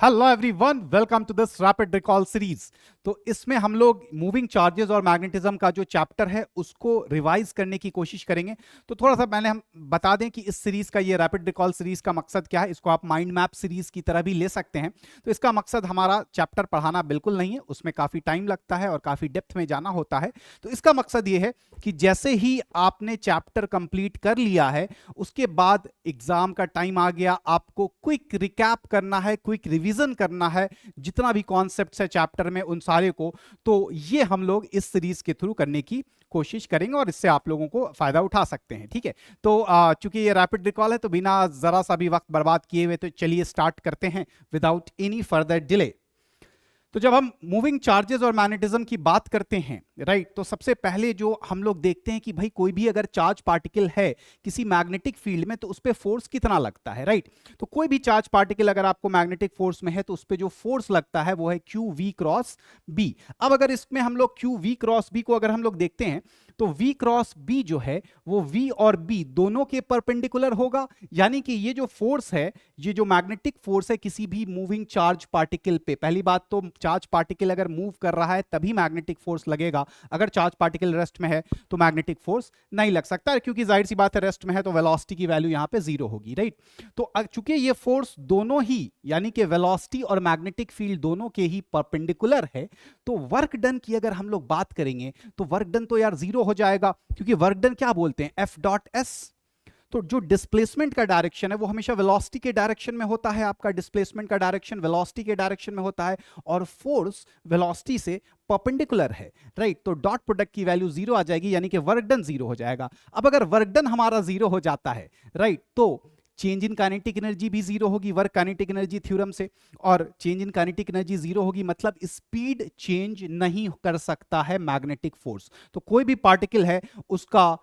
Hello everyone, welcome to this rapid recall series. तो इसमें हम लोग मूविंग चार्जेस और मैग्नेटिज्म का जो चैप्टर है उसको रिवाइज करने की कोशिश करेंगे। तो थोड़ा सा पहले हम बता दें कि इस सीरीज का, ये रैपिड रिकॉल सीरीज का मकसद क्या है। इसको आप माइंड मैप सीरीज की तरह भी ले सकते हैं। तो इसका मकसद हमारा चैप्टर पढ़ाना बिल्कुल नहीं है, उसमें काफी टाइम लगता है और काफी डेप्थ में जाना होता है। तो इसका मकसद ये है कि जैसे ही आपने चैप्टर कंप्लीट कर लिया है उसके बाद एग्जाम का टाइम आ गया, आपको क्विक रिकैप करना है, क्विक रिवीजन करना है जितना भी कॉन्सेप्ट्स है चैप्टर में उन सारे को। तो ये हम लोग इस सीरीज के थ्रू करने की कोशिश करेंगे और इससे आप लोगों को फायदा उठा सकते हैं। ठीक है, तो चूंकि ये रैपिड रिकॉल है तो बिना जरा सा भी वक्त बर्बाद किए हुए तो चलिए स्टार्ट करते हैं विदाउट एनी फर्दर डिले। तो जब हम मूविंग चार्जेस और मैग्नेटिज्म की बात करते हैं, राइट, तो सबसे पहले जो हम लोग देखते हैं कि भाई कोई भी अगर चार्ज पार्टिकल है किसी मैग्नेटिक फील्ड में तो उस पर फोर्स कितना लगता है, राइट। तो कोई भी चार्ज पार्टिकल अगर आपको मैग्नेटिक फोर्स में है तो उस पर जो फोर्स लगता है वो है क्यू वी क्रॉस बी। अब अगर इसमें हम लोग क्यू वी क्रॉस बी को अगर हम लोग देखते हैं तो v क्रॉस b जो है वो v और b दोनों के परपेंडिकुलर होगा। यानी कि ये जो फोर्स है, ये जो मैग्नेटिक फोर्स है किसी भी मूविंग चार्ज पार्टिकल पे, पहली बात तो चार्ज पार्टिकल अगर मूव कर रहा है तभी मैग्नेटिक फोर्स लगेगा। अगर चार्ज पार्टिकल रेस्ट में है तो मैग्नेटिक फोर्स नहीं लग सकता, क्योंकि जाहिर सी बात है रेस्ट में है तो वेलोसिटी की वैल्यू यहां पे जीरो होगी, राइट। तो चूंकि ये फोर्स दोनों ही यानी कि वेलोसिटी और मैग्नेटिक फील्ड दोनों के ही परपेंडिकुलर है, तो वर्क डन की अगर हम लोग बात करेंगे तो वर्क डन तो यार जीरो हो जाएगा, क्योंकि वर्क डन क्या बोलते हैं, एफ डॉट एस। तो जो डिस्प्लेसमेंट का डायरेक्शन है वो हमेशा वेलोसिटी के डायरेक्शन में होता है, आपका डिस्प्लेसमेंट का डायरेक्शन वेलोसिटी के डायरेक्शन में होता है और फोर्स वेलोसिटी से परपेंडिकुलर है, राइट। तो डॉट प्रोडक्ट की वैल्यू जीरो आ जाएगी, यानी कि वर्क डन जीरो हो जाएगा। अब अगर वर्क डन हमारा जीरो हो जाता है, राइट, तो चेंज इन काइनेटिक एनर्जी भी जीरो होगी वर्क काइनेटिक एनर्जी थ्योरम से, और change in kinetic energy zero होगी मतलब स्पीड चेंज नहीं कर सकता है मैग्नेटिक फोर्स। तो कोई भी पार्टिकल है उसका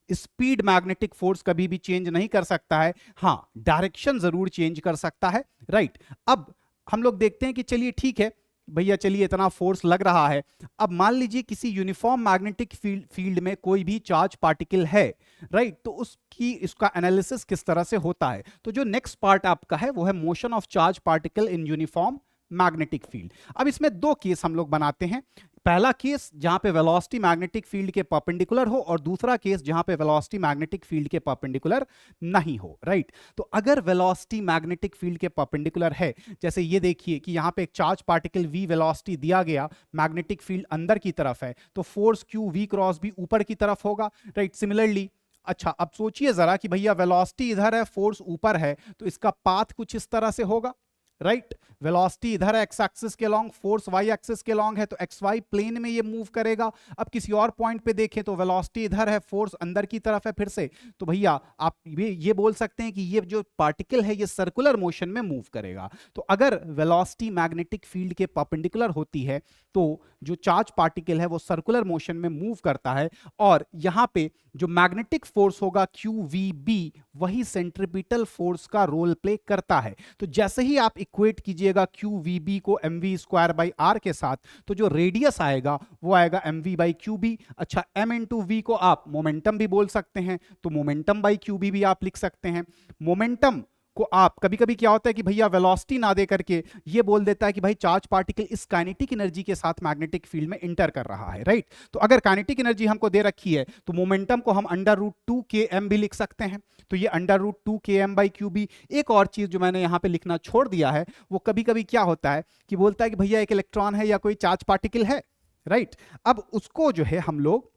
स्पीड मैग्नेटिक फोर्स कभी भी चेंज नहीं कर सकता है, हां डायरेक्शन जरूर चेंज कर सकता है, राइट। अब हम लोग देखते हैं कि चलिए ठीक है भैया, चलिए इतना फोर्स लग रहा है। अब मान लीजिए किसी यूनिफॉर्म मैग्नेटिक फील्ड में कोई भी चार्ज पार्टिकल है, राइट, तो इसका एनालिसिस किस तरह से होता है। तो जो नेक्स्ट पार्ट आपका है वो है motion of charge particle in uniform magnetic field. अब इसमें दो केस हम लोग बनाते हैं। पहला केस जहां पे वेलोसिटी मैग्नेटिक फील्ड के परपेंडिकुलर हो और दूसरा केस जहां पे वेलोसिटी मैग्नेटिक फील्ड के परपेंडिकुलर नहीं हो, राइट। तो अगर वेलोसिटी मैग्नेटिक फील्ड के परपेंडिकुलर है, जैसे ये देखिए कि यहां पे एक चार्ज पार्टिकल v वेलोसिटी दिया गया, मैग्नेटिक फील्ड अंदर की तरफ है, तो फोर्स q v क्रॉस भी ऊपर की तरफ होगा, राइट। सिमिलरली अच्छा, अब सोचिए जरा कि भैया वेलोसिटी इधर है, फोर्स ऊपर है, तो इसका पाथ कुछ इस तरह से होगा, राइट। वेलोसिटी इधर है एक्स एक्सिस के लॉन्ग, फोर्स वाई एक्सिस के लॉन्ग है, तो एक्स वाई प्लेन में ये मूव करेगा। अब किसी और पॉइंट पे देखें तो वेलोसिटी इधर है, फोर्स अंदर की तरफ है फिर से, तो भैया आप ये बोल सकते हैं कि ये जो पार्टिकल है ये सर्कुलर मोशन में मूव करेगा। तो अगर वेलोसिटी मैग्नेटिक फील्ड के परपेंडिकुलर होती है तो जो चार्ज पार्टिकल है वो सर्कुलर मोशन में मूव करता है, और यहां पे जो मैग्नेटिक फोर्स होगा क्यू वी बी वही सेंट्रीपिटल फोर्स का रोल प्ले करता है। तो जैसे ही आप इक्वेट कीजिएगा क्यू वी बी को m v square by r के साथ, तो जो रेडियस आएगा वो आएगा m v by q B. अच्छा, एम इंटू वी को आप मोमेंटम भी बोल सकते हैं, तो मोमेंटम बाई क्यू बी भी आप लिख सकते हैं। मोमेंटम को आप कभी कभी क्या होता है कि भैया वेलोसिटी ना दे करके ये बोल देता है कि भाई चार्ज पार्टिकल इस काइनेटिक एनर्जी के साथ मैग्नेटिक फील्ड में इंटर कर रहा है, राइट। तो अगर काइनेटिक एनर्जी हमको दे रखी है तो मोमेंटम को हम अंडर रूट 2 के एम भी लिख सकते हैं, तो ये अंडर रूट 2 के एम बाई क्यू बी। एक और चीज जो मैंने यहां पे लिखना छोड़ दिया है, वो कभी कभी क्या होता है कि बोलता है कि भैया एक इलेक्ट्रॉन है या कोई चार्ज पार्टिकल है, राइट। अब उसको जो है हम लोग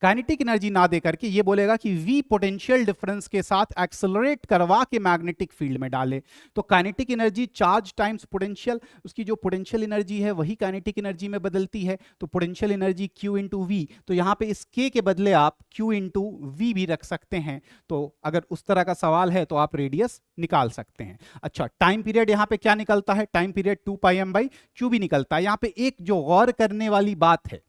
काइनेटिक एनर्जी ना देकर के ये बोलेगा कि v पोटेंशियल डिफरेंस के साथ एक्सेलरेट करवा के मैग्नेटिक फील्ड में डाले। तो kinetic energy charge times potential, उसकी जो पोटेंशियल एनर्जी है वही काइनेटिक एनर्जी में बदलती है, तो potential energy q into v. तो यहां पे इस k के बदले आप q इंटू वी भी रख सकते हैं। तो अगर उस तरह का सवाल है तो आप रेडियस निकाल सकते हैं। अच्छा, टाइम पीरियड यहां पे क्या निकलता है, time period 2 pi m by Q भी निकलता है। यहां पे एक जो गौर करने वाली बात है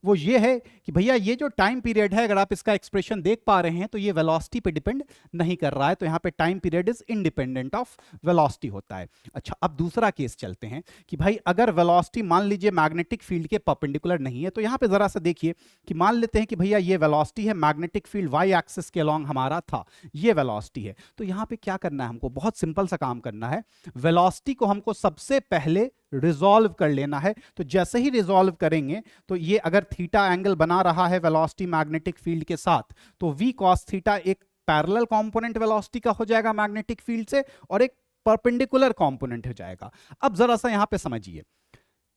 वो ये है कि भैया ये जो टाइम पीरियड है, अगर आप इसका एक्सप्रेशन देख पा रहे हैं तो ये वेलोसिटी पे डिपेंड नहीं कर रहा है, तो यहाँ पे time period is independent of velocity होता है। अच्छा, अब दूसरा केस चलते हैं कि भाई अगर वेलोसिटी मान लीजिए मैग्नेटिक फील्ड के परपेंडिकुलर नहीं है, तो यहाँ पे जरा सा देखिए कि मान लेते हैं कि भैया ये वेलोसिटी है, मैग्नेटिक फील्ड वाई एक्सिस के अलोंग हमारा था, ये वेलोसिटी है। तो यहाँ पे क्या करना है हमको, बहुत सिंपल सा काम करना है, वेलोसिटी को हमको सबसे पहले रिजॉल्व कर लेना है। तो जैसे ही रिजॉल्व करेंगे तो ये अगर थीटा एंगल बना रहा है वेलोसिटी मैग्नेटिक फील्ड के साथ, तो v cos थीटा एक पैरेलल कंपोनेंट वेलोसिटी का हो जाएगा मैग्नेटिक फील्ड से, और एक परपेंडिकुलर कंपोनेंट हो जाएगा। अब जरा सा यहां पे समझिए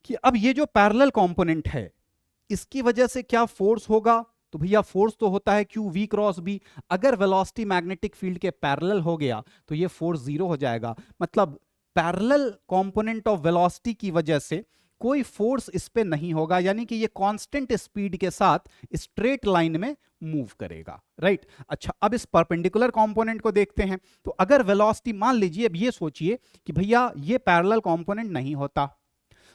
कि अब ये जो पैरेलल कंपोनेंट है इसकी वजह से क्या फोर्स होगा, तो भैया फोर्स तो होता है क्यू v क्रॉस b। अगर वेलोसिटी मैग्नेटिक फील्ड के पैरेलल हो गया तो ये फोर्स जीरो हो जाएगा, मतलब पैरेलल कंपोनेंट ऑफ वेलोसिटी की वजह से कोई फोर्स इस पे नहीं होगा, यानी कि ये कांस्टेंट स्पीड के साथ स्ट्रेट लाइन में मूव करेगा, राइट। अच्छा, अब इस परपेंडिकुलर कंपोनेंट को देखते हैं। तो अगर वेलोसिटी, मान लीजिए, अब ये सोचिए कि भैया ये पैरेलल कंपोनेंट नहीं होता,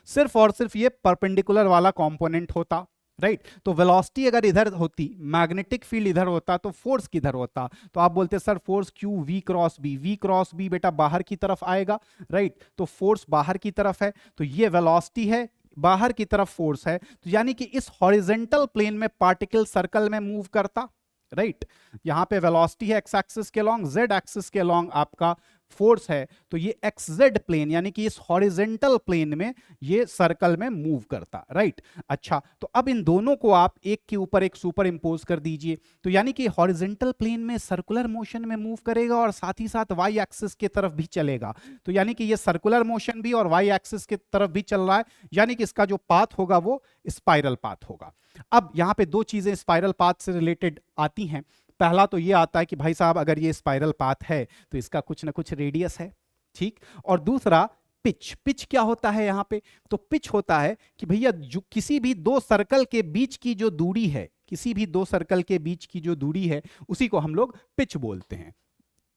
सिर्फ और सिर्फ ये परपेंडिकुलर वाला कंपोनेंट होता, राइट। तो वेलोसिटी अगर इधर होती, मैग्नेटिक फील्ड इधर होता, तो फोर्स किधर होता, तो आप बोलते sir force Q v cross b। v cross b बेटा बाहर की तरफ आएगा, राइट। तो फोर्स बाहर की तरफ है, तो ये वेलोसिटी है, बाहर की तरफ फोर्स है, तो यानी कि इस हॉरिजेंटल प्लेन में पार्टिकल सर्कल में मूव करता, राइट। यहां पे वेलोसिटी है एक्स एक्सिस के अलोंग, जेड एक्सिस के अलोंग आपका फोर्स है, तो ये एक्स जेड प्लेन यानी कि इस हॉरिजेंटल प्लेन में ये सर्कल में मूव करता, राइट। अच्छा, तो अब इन दोनों को आप एक के ऊपर एक सुपर इंपोज कर दीजिए, तो यानी कि हॉरिजेंटल प्लेन में सर्कुलर मोशन में मूव करेगा और साथ ही साथ वाई एक्सिस की तरफ भी चलेगा, तो यानी कि ये सर्कुलर मोशन भी और वाई एक्सिस की तरफ भी चल रहा है, यानी कि इसका जो पाथ होगा वो स्पाइरल पाथ होगा। अब यहां पे दो चीजें स्पाइरल पाथ से रिलेटेड आती हैं। पहला तो ये आता है कि भाई साहब अगर ये स्पाइरल पाथ है तो इसका कुछ ना कुछ रेडियस है, ठीक। और दूसरा पिच। पिच क्या होता है यहां पे, तो पिच होता है कि भैया जो किसी भी दो सर्कल के बीच की जो दूरी है, किसी भी दो सर्कल के बीच की जो दूरी है उसी को हम लोग पिच बोलते हैं।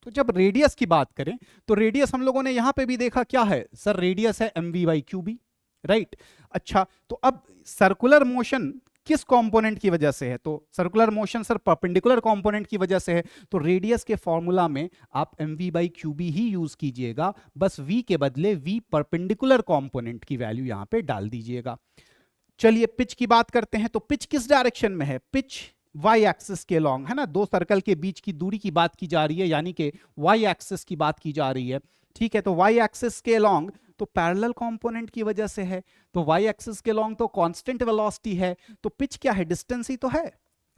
तो जब रेडियस की बात करें तो रेडियस हम लोगों ने यहां पे भी देखा क्या है सर, रेडियस है mv/qb, राइट। अच्छा, तो अब सर्कुलर मोशन किस कंपोनेंट की वजह से है, तो circular motion sir perpendicular component की वजह से है, तो रेडियस के फॉर्मूला में आप mv/qb ही यूज कीजिएगा, बस v के बदले v परपेंडिकुलर कंपोनेंट की वैल्यू यहां पे डाल दीजिएगा। चलिए पिच की बात करते हैं, तो पिच किस डायरेक्शन में है, पिच वाई एक्सिस के लॉन्ग है ना, दो सर्कल के बीच की दूरी की बात की जा रही है, यानी कि वाई एक्सिस की बात की जा रही है, ठीक है। तो वाई एक्सिस के लॉन्ग तो पैरेलल कंपोनेंट की वजह से है, तो वाई एक्सिस के लॉन्ग तो कांस्टेंट वेलोसिटी है, तो पिच क्या है, डिस्टेंस ही तो है,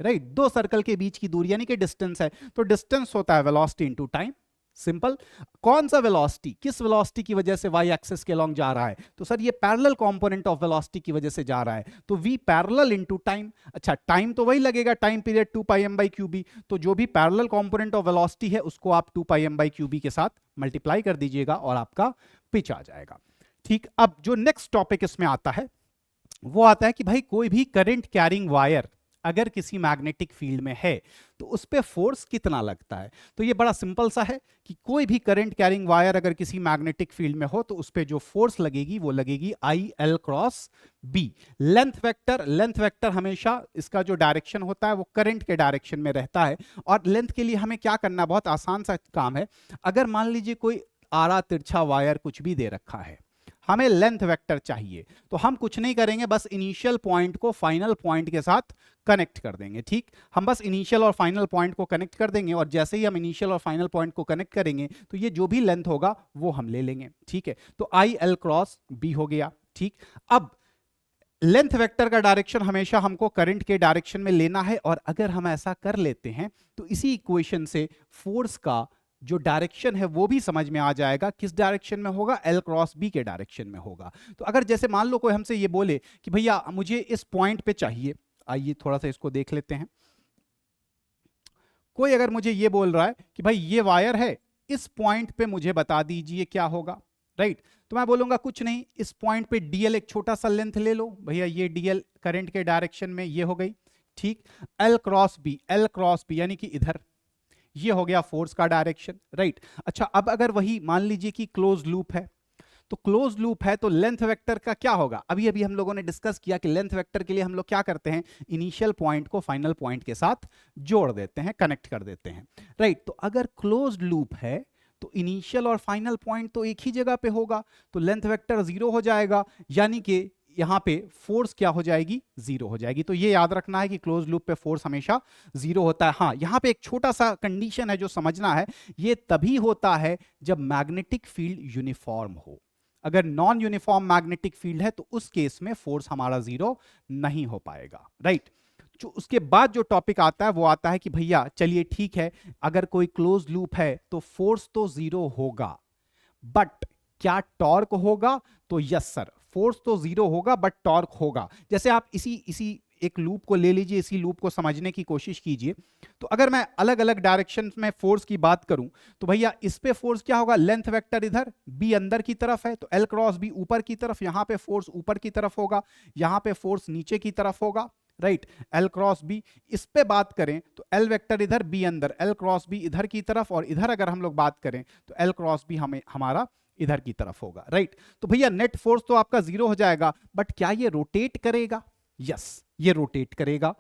राइट। दो सर्कल के बीच की दूरी यानी कि डिस्टेंस है, तो डिस्टेंस होता है वेलोसिटी इनटू टाइम, सिंपल। कौन सा वेलोसिटी, किस वेलोसिटी की वजह से वाई एक्सिस के लॉन्ग जा रहा है, तो सर ये पैरेलल कंपोनेंट ऑफ वेलोसिटी की वजह से जा रहा है, तो v पैरेलल इनटू टाइम। अच्छा, टाइम तो वही लगेगा, टाइम पीरियड 2πm/qb, तो जो भी पैरेलल कंपोनेंट ऑफ वेलोसिटी है उसको आप 2πm/qb के साथ मल्टीप्लाई कर दीजिएगा और आपका पिच आ जाएगा, ठीक। अब जो नेक्स्ट टॉपिक इसमें आता है वो आता है कि भाई कोई भी करंट कैरिंग वायर अगर किसी मैग्नेटिक फील्ड में है तो उस पे फोर्स कितना लगता है। तो ये बड़ा सिंपल सा है कि कोई भी करंट कैरिंग वायर अगर किसी मैग्नेटिक फील्ड में हो तो उस पे जो फोर्स लगेगी वो लगेगी IL cross B। Length vector हमेशा इसका जो डायरेक्शन होता है वो करंट के डायरेक्शन में रहता है, और लेंथ के लिए हमें क्या करना, बहुत आसान सा काम है। अगर मान लीजिए कोई आड़ा तिरछा वायर कुछ भी दे रखा है, हमें लेंथ वेक्टर चाहिए, तो हम कुछ नहीं करेंगे, बस इनिशियल पॉइंट को फाइनल पॉइंट के साथ कनेक्ट कर देंगे, ठीक। हम बस इनिशियल और फाइनल पॉइंट को कनेक्ट कर देंगे, और जैसे ही हम इनिशियल और फाइनल पॉइंट को कनेक्ट करेंगे तो ये जो भी लेंथ होगा वो हम ले लेंगे, ठीक है। तो IL क्रॉस B हो गया, ठीक। अब लेंथ वेक्टर का डायरेक्शन हमेशा हमको करंट के डायरेक्शन में लेना है, और अगर हम ऐसा कर लेते हैं तो इसी इक्वेशन से फोर्स का जो डायरेक्शन है वो भी समझ में आ जाएगा, किस डायरेक्शन में होगा, L क्रॉस B के डायरेक्शन में होगा। तो अगर जैसे मान लो कोई हमसे ये बोले कि भैया मुझे इस पॉइंट पे चाहिए, आइए थोड़ा सा इसको देख लेते हैं। कोई अगर मुझे ये बोल रहा है कि भाई ये वायर है, इस पॉइंट पे मुझे बता दीजिए क्या होगा, राइट। तो मैं बोलूंगा कुछ नहीं, इस पॉइंट पे DL एक छोटा सा लेंथ ले लो, भैया ये DL करंट के डायरेक्शन में ये हो गई, ठीक। L क्रॉस B यानी कि इधर, ये हो गया फोर्स का डायरेक्शन, राइट। अच्छा, अब अगर वही मान लीजिए कि क्लोज लूप है, तो क्लोज लूप है तो लेंथ वेक्टर का क्या होगा, अभी अभी हम लोगों ने डिस्कस किया कि लेंथ वेक्टर के लिए हम लोग क्या करते हैं, इनिशियल पॉइंट को फाइनल पॉइंट के साथ जोड़ देते हैं, कनेक्ट कर देते हैं, राइट। तो अगर क्लोज्ड लूप है तो इनिशियल और फाइनल पॉइंट तो एक ही जगह पे होगा, तो लेंथ वेक्टर 0 हो जाएगा, यानी कि यहां पे फोर्स क्या हो जाएगी, 0 हो जाएगी। तो ये याद रखना है कि क्लोज लूप पे फोर्स हमेशा 0 होता है। हाँ, यहां पे एक छोटा सा कंडीशन है जो समझना है, ये तभी होता है जब मैग्नेटिक फील्ड यूनिफॉर्म हो। अगर नॉन यूनिफॉर्म मैग्नेटिक फील्ड है तो उस केस में फोर्स हमारा 0 नहीं हो पाएगा, राइट। जो उसके बाद जो टॉपिक आता है वो आता है कि भैया चलिए ठीक है, अगर कोई क्लोज लूप है तो फोर्स तो 0 होगा, बट क्या टॉर्क होगा, तो यस सर, फोर्स तो 0 होगा बट टॉर्क होगा। जैसे आप इसी एक लूप को ले लीजिए, इसी लूप को समझने की कोशिश कीजिए। तो अगर मैं अलग अलग डायरेक्शन में फोर्स की बात करूं तो भैया इस पे फोर्स क्या होगा, लेंथ वेक्टर इधर, बी अंदर की तरफ है तो एल क्रॉस बी ऊपर की तरफ, यहां पे फोर्स ऊपर की तरफ होगा, यहां पे फोर्स नीचे की तरफ होगा, राइट, एल क्रॉस बी। इस पे बात करें तो एल वेक्टर इधर, बी अंदर, एल क्रॉस बी इधर की तरफ, और इधर अगर हम लोग बात करें तो एल क्रॉस बी हमारा इधर की तरफ होगा, राइट। तो भैया नेट फोर्स तो आपका 0 हो जाएगा, बट क्या ये रोटेट करेगा, यस ये रोटेट करेगा।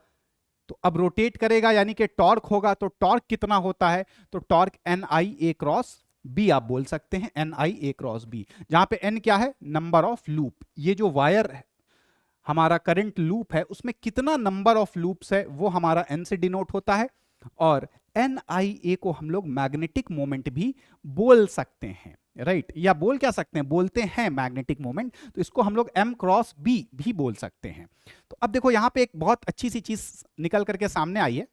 तो अब रोटेट करेगा यानी कि टॉर्क होगा, तो टॉर्क कितना होता है, तो टॉर्क एन आई ए क्रॉस बी आप बोल सकते हैं, एन आई ए क्रॉस बी, जहां पे एन क्या है, नंबर ऑफ लूप, ये जो वायर है हमारा करंट लूप है उसमें कितना नंबर ऑफ लूप्स है वो हमारा एन से डिनोट होता है, और एन आई ए को हम लोग मैग्नेटिक मोमेंट भी बोल सकते हैं, राइट, या बोल क्या सकते हैं, बोलते हैं मैग्नेटिक मोमेंट, तो इसको हम लोग एम क्रॉस बी भी बोल सकते हैं। तो अब देखो यहां पे एक बहुत अच्छी सी चीज निकल करके सामने आई है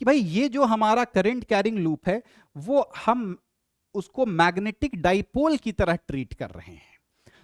कि भाई ये जो हमारा करंट कैरिंग लूप है वो हम उसको मैग्नेटिक डाइपोल की तरह ट्रीट कर रहे हैं।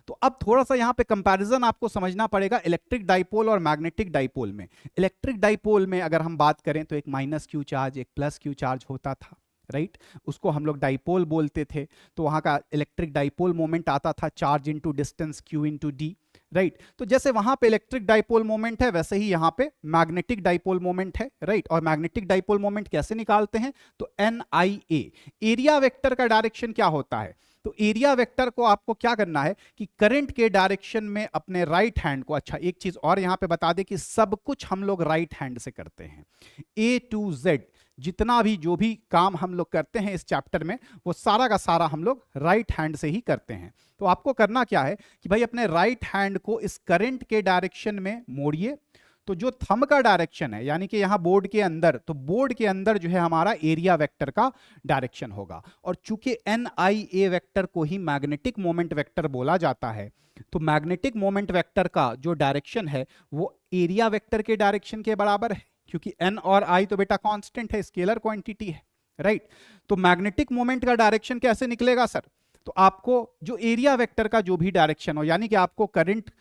तो अब थोड़ा सा यहां पे कंपैरिजन आपको समझना पड़ेगा इलेक्ट्रिक डाइपोल और मैग्नेटिक डाइपोल में। इलेक्ट्रिक डाइपोल में अगर हम बात करें तो एक माइनस क्यू चार्ज, एक प्लस क्यू चार्ज होता था, राइट, उसको हम लोग डाइपोल बोलते थे। तो वहां का इलेक्ट्रिक डाइपोल मोमेंट आता था charge into distance Q into D, right. तो जैसे वहां पे इलेक्ट्रिक डाइपोल मोमेंट है वैसे ही यहां पे मैग्नेटिक डाइपोल मोमेंट है, राइट। और मैग्नेटिक डाइपोल मोमेंट कैसे निकालते हैं, तो एन आई ए, एरिया वेक्टर का डायरेक्शन क्या होता है, तो एरिया वेक्टर को आपको क्या करना है कि करंट के डायरेक्शन में अपने राइट हैंड को, अच्छा एक चीज और यहां पे बता दें कि सब कुछ हम लोग राइट हैंड से करते हैं, ए टू जेड जितना भी जो भी काम हम लोग करते हैं इस चैप्टर में वो सारा का सारा हम लोग राइट हैंड से ही करते हैं। तो आपको करना क्या है कि भाई अपने राइट हैंड को इस करंट के डायरेक्शन में मोड़िए, तो जो थंब का डायरेक्शन है यानी कि यहां बोर्ड के अंदर, तो बोर्ड के अंदर जो है हमारा एरिया वेक्टर का डायरेक्शन होगा। और चूंकि एन आई ए वेक्टर को ही मैग्नेटिक मोमेंट वेक्टर बोला जाता है, तो मैग्नेटिक मोमेंट वेक्टर का जो डायरेक्शन है वो एरिया वेक्टर के डायरेक्शन के बराबर है, क्योंकि एन और आई तो बेटा कांस्टेंट है, स्केलर क्वांटिटी है, राइट। तो मैग्नेटिक मोमेंट का डायरेक्शन कैसे निकलेगा सर, तो आपको जो एरिया वेक्टर का जो भी डायरेक्शन हो, यानी कि आपको करंट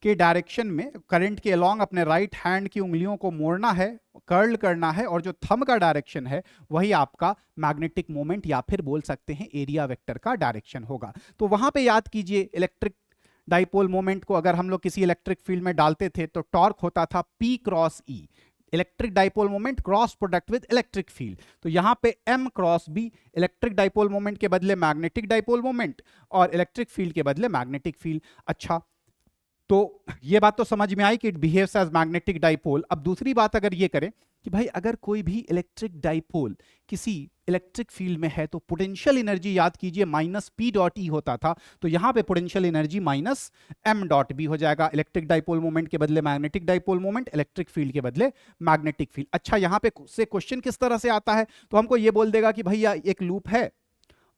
के डायरेक्शन में, करंट के अलोंग अपने राइट हैंड की उंगलियों को मोड़ना है, कर्ल करना है, और जो थंब का डायरेक्शन है वही आपका मैग्नेटिक मोमेंट या फिर बोल सकते हैं एरिया वेक्टर का डायरेक्शन होगा। तो वहां पे याद कीजिए इलेक्ट्रिक डाइपोल मोमेंट को अगर हम लोग किसी इलेक्ट्रिक फील्ड में डालते थे तो टॉर्क होता था P cross E, electric dipole moment cross product with electric field. तो यहां पे M cross B electric dipole moment के बदले मैग्नेटिक डाइपोल मोमेंट, और इलेक्ट्रिक फील्ड के बदले मैग्नेटिक फील्ड। अच्छा, तो ये बात तो समझ में आई कि it behaves as magnetic dipole. अब दूसरी बात अगर ये करें कि भाई अगर कोई भी इलेक्ट्रिक डाइपोल किसी इलेक्ट्रिक फील्ड में है तो पोटेंशियल एनर्जी याद कीजिए माइनस पी डॉट ई होता था, तो यहां पे potential energy minus m dot B हो जाएगा। इलेक्ट्रिक डाइपोल मोमेंट के बदले magnetic dipole moment, electric field के बदले मैग्नेटिक फील्ड। अच्छा, यहां पे से क्वेश्चन किस तरह से आता है, तो हमको ये बोल देगा कि भैया एक लूप है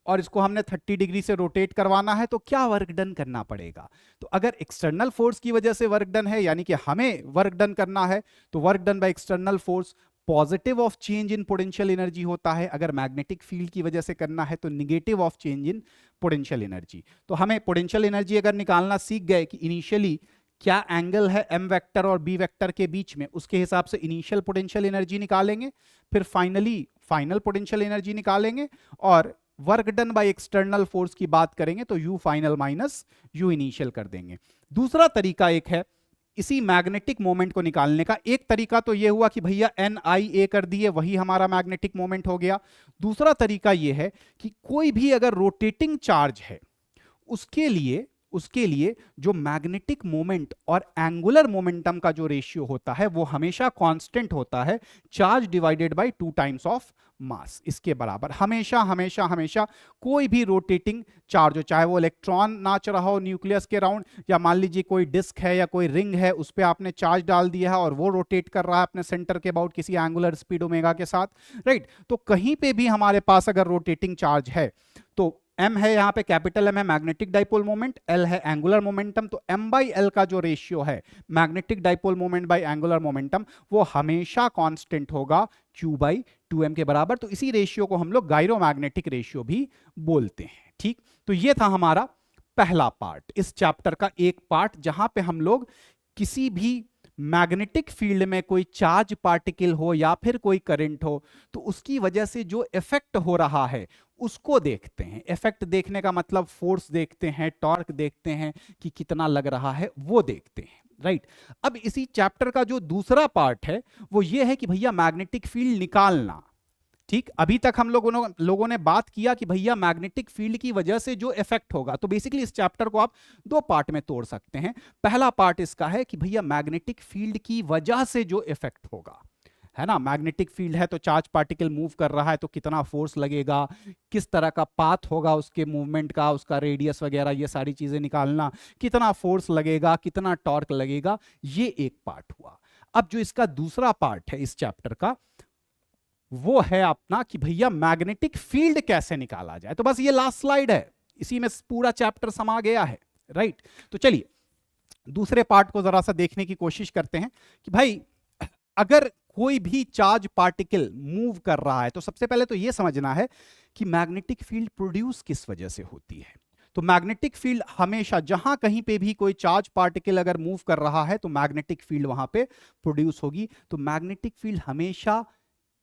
और इसको हमने 30 डिग्री से रोटेट करवाना है, तो क्या वर्क डन करना पड़ेगा। तो अगर एक्सटर्नल फोर्स की वजह से वर्क डन है, यानी कि हमें वर्क डन करना है, तो work done by external force positive of change in potential energy होता है। अगर मैग्नेटिक फील्ड की वजह से करना है तो negative of change in potential energy. तो हमें पोटेंशियल एनर्जी अगर निकालना सीख गए कि इनिशियली क्या एंगल है एम वेक्टर और बी वेक्टर के बीच में, उसके हिसाब से इनिशियल पोटेंशियल एनर्जी निकालेंगे, फिर फाइनली फाइनल पोटेंशियल एनर्जी निकालेंगे, और work done by external force की बात करेंगे तो you final minus you initial कर देंगे। दूसरा तरीका एक है इसी मैग्नेटिक मोमेंट को निकालने का। एक तरीका तो ये हुआ कि भैया एन आई ए कर दिए, वही हमारा मैग्नेटिक मोमेंट हो गया। दूसरा तरीका ये है कि कोई भी अगर रोटेटिंग चार्ज है उसके लिए जो मैग्नेटिक मोमेंट और एंगुलर मोमेंटम का जो रेशियो होता है वो हमेशा कांस्टेंट होता है, charge divided by 2 times of mass, इसके बराबर। हमेशा हमेशा हमेशा कोई भी रोटेटिंग चार्ज हो, चाहे वो इलेक्ट्रॉन नाच रहा हो न्यूक्लियस के राउंड, या मान लीजिए कोई डिस्क है या कोई रिंग है, उस पर आपने चार्ज डाल दिया है और वो रोटेट कर रहा है अपने सेंटर के अबाउट किसी एंगुलर स्पीड ओमेगा के साथ, राइट। तो कहीं पे भी हमारे पास अगर रोटेटिंग चार्ज है तो m है, यहां पे कैपिटल M है मैग्नेटिक डाइपोल मोमेंट, L है एंगुलर मोमेंटम, तो m बाई एल का जो रेशियो है magnetic dipole moment by angular momentum वो हमेशा कांस्टेंट होगा q बाई 2m के बराबर। तो इसी रेशियो को हम लोग गायरोमैग्नेटिक रेशियो भी बोलते हैं, ठीक। तो ये था हमारा पहला पार्ट, इस चैप्टर का एक पार्ट, जहां पे हम लोग किसी भी मैग्नेटिक फील्ड में कोई चार्ज पार्टिकल हो या फिर कोई करंट हो तो उसकी वजह से जो इफेक्ट हो रहा है उसको देखते हैं। इफेक्ट देखने का मतलब फोर्स देखते हैं, टॉर्क देखते हैं कि कितना लग रहा है, वो देखते हैं, राइट। अब इसी चैप्टर का जो दूसरा पार्ट है वो ये है कि भैया मैग्नेटिक फील्ड निकालना, ठीक। अभी तक हम लोगों ने बात किया कि भैया मैग्नेटिक फील्ड की वजह से जो इफेक्ट होगा, तो बेसिकली इस चैप्टर को आप दो पार्ट में तोड़ सकते हैं। पहला पार्ट इसका है कि भैया मैग्नेटिक फील्ड की वजह से जो इफेक्ट होगा, है ना, मैग्नेटिक फील्ड है तो चार्ज पार्टिकल मूव कर रहा है तो कितना फोर्स लगेगा, किस तरह का पाथ होगा उसके मूवमेंट का, उसका रेडियस वगैरह, ये सारी चीजें निकालना, कितना फोर्स लगेगा, कितना टॉर्क लगेगा, ये एक पार्ट हुआ। अब जो इसका दूसरा पार्ट है इस चैप्टर का वो है अपना कि भैया मैग्नेटिक फील्ड कैसे निकाला जाए। तो बस ये लास्ट स्लाइड है, इसी में पूरा चैप्टर समा गया है, राइट। तो चलिए दूसरे पार्ट को जरा सा देखने की कोशिश करते हैं कि भाई अगर कोई भी चार्ज पार्टिकल मूव कर रहा है तो सबसे पहले तो यह समझना है कि मैग्नेटिक फील्ड प्रोड्यूस किस वजह से होती है। तो मैग्नेटिक फील्ड हमेशा जहां कहीं पे भी कोई चार्ज पार्टिकल अगर मूव कर रहा है तो मैग्नेटिक फील्ड वहां पे प्रोड्यूस होगी। तो मैग्नेटिक फील्ड हमेशा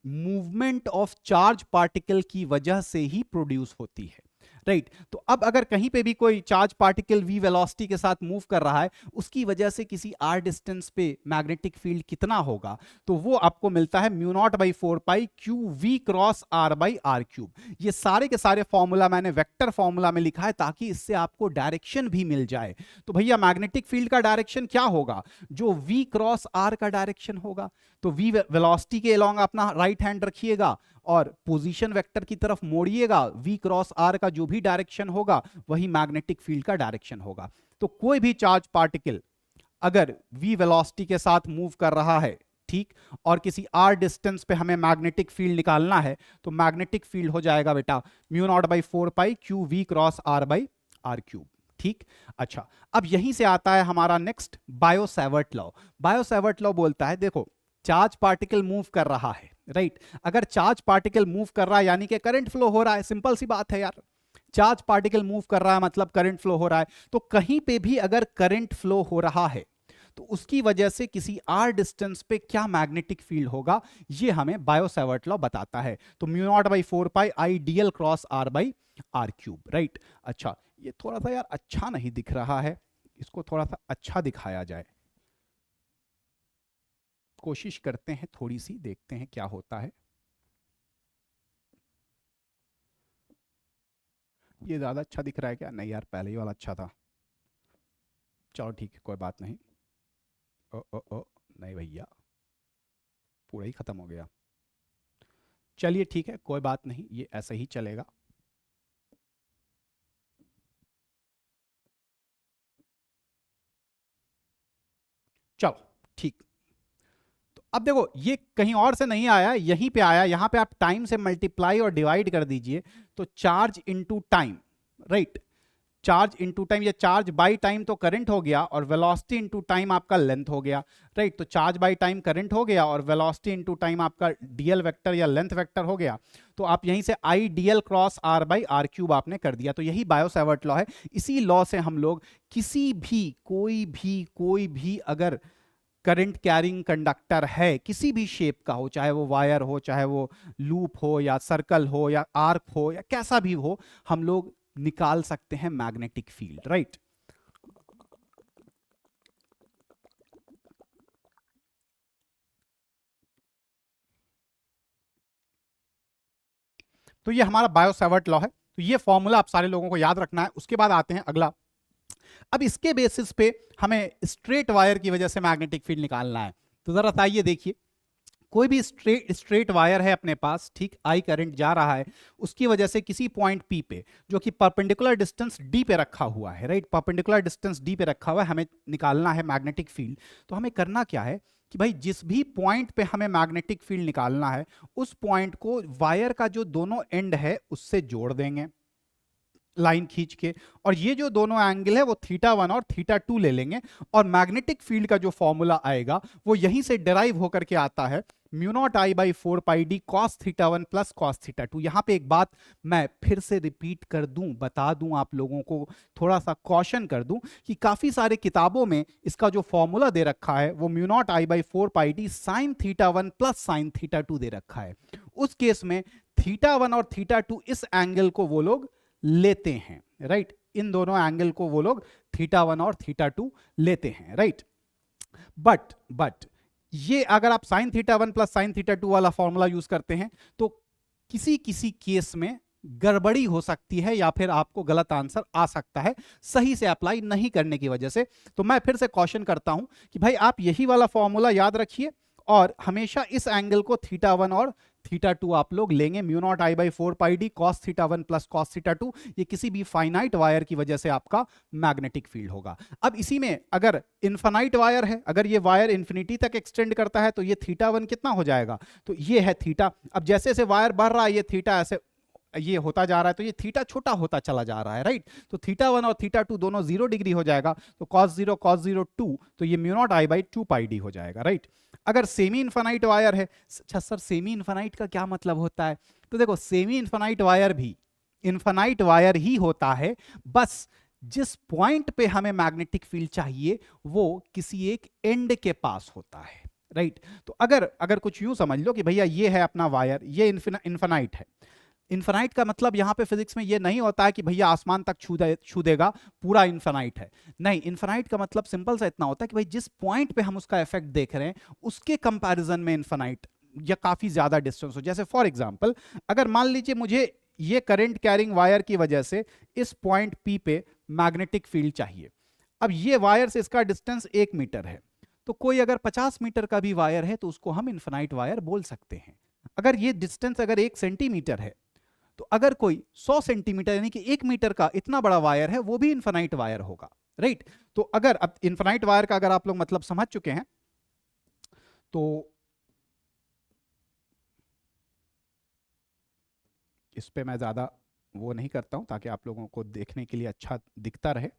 मूवमेंट ऑफ चार्ज पार्टिकल की वजह से ही प्रोड्यूस होती है, राइट। तो अब अगर कहीं पे भी कोई चार्ज पार्टिकल v वेलोसिटी के साथ मूव कर रहा है, उसकी वजह से किसी r डिस्टेंस पे मैग्नेटिक फील्ड कितना होगा, तो वो आपको मिलता है mu not by 4 pi q v cross r by are cube. ये सारे के सारे फॉर्मूला मैंने वेक्टर फॉर्मूला में लिखा है ताकि इससे आपको डायरेक्शन भी मिल जाए। तो भैया मैग्नेटिक फील्ड का डायरेक्शन क्या होगा, जो v क्रॉस r का डायरेक्शन होगा। तो v वेलोसिटी के अलोंग अपना राइट हैंड रखिएगा और पोजीशन वेक्टर की तरफ मोड़िएगा, v क्रॉस r का जो भी डायरेक्शन होगा वही मैग्नेटिक फील्ड का डायरेक्शन होगा। तो कोई भी चार्ज पार्टिकल अगर v वेलोसिटी के साथ मूव कर रहा है, ठीक, और किसी r डिस्टेंस पे हमें मैग्नेटिक फील्ड निकालना है तो मैग्नेटिक फील्ड हो जाएगा बेटा mu not by 4 pi q v cross r by are cube, ठीक। अच्छा, अब यहीं से आता है हमारा next Biot Savart law. Biot Savart law बोलता है देखो चार्ज पार्टिकल मूव कर रहा है, राइट। अगर चार्ज पार्टिकल मूव कर रहा है यानी कि करंट फ्लो हो रहा है, सिंपल सी बात है यार, चार्ज पार्टिकल मूव कर रहा है मतलब करंट फ्लो हो रहा है। तो कहीं पे भी अगर करंट फ्लो हो रहा है तो उसकी वजह से किसी r डिस्टेंस पे क्या मैग्नेटिक फील्ड होगा, ये हमें बायो सैवर्ट लॉ बताता है। तो mu not by 4 pi I DL cross r by are cube, right. अच्छा, ये थोड़ा सा यार अच्छा नहीं दिख रहा है, इसको थोड़ा सा अच्छा दिखाया जाए, कोशिश करते हैं थोड़ी सी, देखते हैं क्या होता है। ये ज्यादा अच्छा दिख रहा है क्या? नहीं यार, पहले ही वाला अच्छा था। चलो ठीक है, कोई बात नहीं। ओ ओ ओ नहीं भैया, पूरा ही खत्म हो गया। चलिए ठीक है, कोई बात नहीं, ये ऐसे ही चलेगा। चलो ठीक। तो अब देखो ये कहीं और से नहीं आया, यहीं पे आया। यहां पे आप टाइम से मल्टीप्लाई और डिवाइड कर दीजिए तो charge into time, right. Charge into time, या चार्ज बाय टाइम तो करंट हो गया और वेलोसिटी इनटू टाइम आपका लेंथ हो गया, राइट। तो चार्ज बाय टाइम करंट हो गया और वेलोसिटी इनटू टाइम आपका डीएल वेक्टर या लेंथ वेक्टर हो गया। तो आप यहीं से I DL cross R by are cube आपने कर दिया। तो यही बायो सैवर्ट लॉ है। इसी लॉ से हम लोग किसी भी कोई भी अगर करंट कैरिंग कंडक्टर है, किसी भी शेप का हो, चाहे वो वायर हो, चाहे वो लूप हो या सर्कल हो या आर्क हो या कैसा भी हो, हम लोग निकाल सकते हैं मैग्नेटिक फील्ड, राइट। तो ये हमारा बायो सैवर्ट लॉ है। तो ये फॉर्मूला आप सारे लोगों को याद रखना है। उसके बाद आते हैं अगला। अब इसके बेसिस पे हमें स्ट्रेट वायर की वजह से मैग्नेटिक फील्ड निकालना है। तो जरा आइए देखिए, कोई भी स्ट्रेट वायर है अपने पास, ठीक, आई करंट जा रहा है, उसकी वजह से किसी पॉइंट पी पे जो कि परपेंडिकुलर डिस्टेंस डी पे रखा हुआ है, राइट, परपेंडिकुलर डिस्टेंस डी पे रखा हुआ है, हमें निकालना है मैग्नेटिक फील्ड। तो हमें करना क्या है कि भाई जिस भी पॉइंट पे हमें मैग्नेटिक फील्ड निकालना है उस पॉइंट को वायर का जो दोनों एंड है उससे जोड़ देंगे लाइन खींच के, और ये जो दोनों एंगल है वो θ1 और θ2 ले लेंगे, और मैग्नेटिक फील्ड का जो फॉर्मूला आएगा वो यहीं से डिराइव होकर के आता है, μ0I/4πd cos θ1 प्लस cos θ2। यहां पे एक बात मैं फिर से रिपीट कर दूं, बता दूं आप लोगों को, थोड़ा सा कॉशन कर दूं कि काफी सारे किताबों में इसका जो फॉर्मूला दे रखा है वो μ0I/4πd sin θ1 प्लस sin θ2 दे रखा है। उस केस में θ1 और θ2 इस एंगल को वो लोग लेते हैं, राइट, इन दोनों एंगल को वो लोग θ1 और θ2 लेते हैं, राइट। बट ये अगर आप sin θ1 प्लस sin θ2 वाला फॉर्मूला यूज करते हैं तो किसी किसी केस में गड़बड़ी हो सकती है या फिर आपको गलत आंसर आ सकता है सही से अप्लाई नहीं करने की वजह से। तो मैं फिर से क्वेश्चन करता हूं कि भाई आप यही वाला फॉर्मूला याद रखिए और हमेशा इस एंगल को θ1 और θ2 आप लोग लेंगे, μ0I/4πd cos θ1 प्लस cos θ2। ये किसी भी फाइनाइट वायर की वजह से आपका मैग्नेटिक फील्ड होगा। अब इसी में अगर इनफाइनाइट वायर है, अगर ये वायर इंफिनिटी तक एक्सटेंड करता है तो ये θ1 कितना हो जाएगा, तो ये है थीटा। अब जैसे जैसे वायर बढ़ रहा है ये थीटा ऐसे ये होता जा रहा है तो ये थीटा छोटा होता चला जा रहा है, राइट। तो θ1 और θ2 दोनों 0 डिग्री हो जाएगा, तो cos 0 2, तो ये μ0I/2πd हो जाएगा, राइट। अगर सेमी इनफाइनाइट वायर है, अच्छा सर सेमी इनफाइनाइट का क्या मतलब होता है, तो देखो सेमी इनफाइनाइट वायर भी इनफाइनाइट वायर ही होता है, बस जिस पॉइंट पे हमें मैग्नेटिक फील्ड चाहिए वो किसी एक एंड के पास होता है, राइट। तो अगर कुछ यूं समझ लो कि भैया ये है अपना वायर, ये इनफाइनाइट है। इनफाइनाइट का मतलब यहां पे फिजिक्स में ये नहीं होता है कि भैया आसमान तक छू देगा, पूरा इनफाइनाइट है, नहीं। इनफाइनाइट का मतलब सिंपल सा इतना होता है कि भाई जिस पॉइंट पे हम उसका इफेक्ट देख रहे हैं उसके कंपैरिजन में इनफाइनाइट या काफी ज्यादा डिस्टेंस हो। जैसे फॉर एग्जांपल अगर मान लीजिए मुझे ये करंट कैरिंग वायर की वजह से इस पॉइंट पी पे मैग्नेटिक फील्ड चाहिए, अब ये वायर से इसका डिस्टेंस 1 मीटर है, तो कोई अगर 50 मीटर का भी वायर है तो उसको हम इनफाइनाइट वायर बोल सकते हैं। अगर ये डिस्टेंस अगर 1 सेंटीमीटर है तो अगर कोई 100 सेंटीमीटर यानी कि 1 मीटर का इतना बड़ा वायर है वो भी इनफाइनाइट वायर होगा, राइट। तो अगर अब इनफाइनाइट वायर का अगर आप लोग मतलब समझ चुके हैं तो इस पे मैं ज्यादा वो नहीं करता हूं ताकि आप लोगों को देखने के लिए अच्छा दिखता रहे।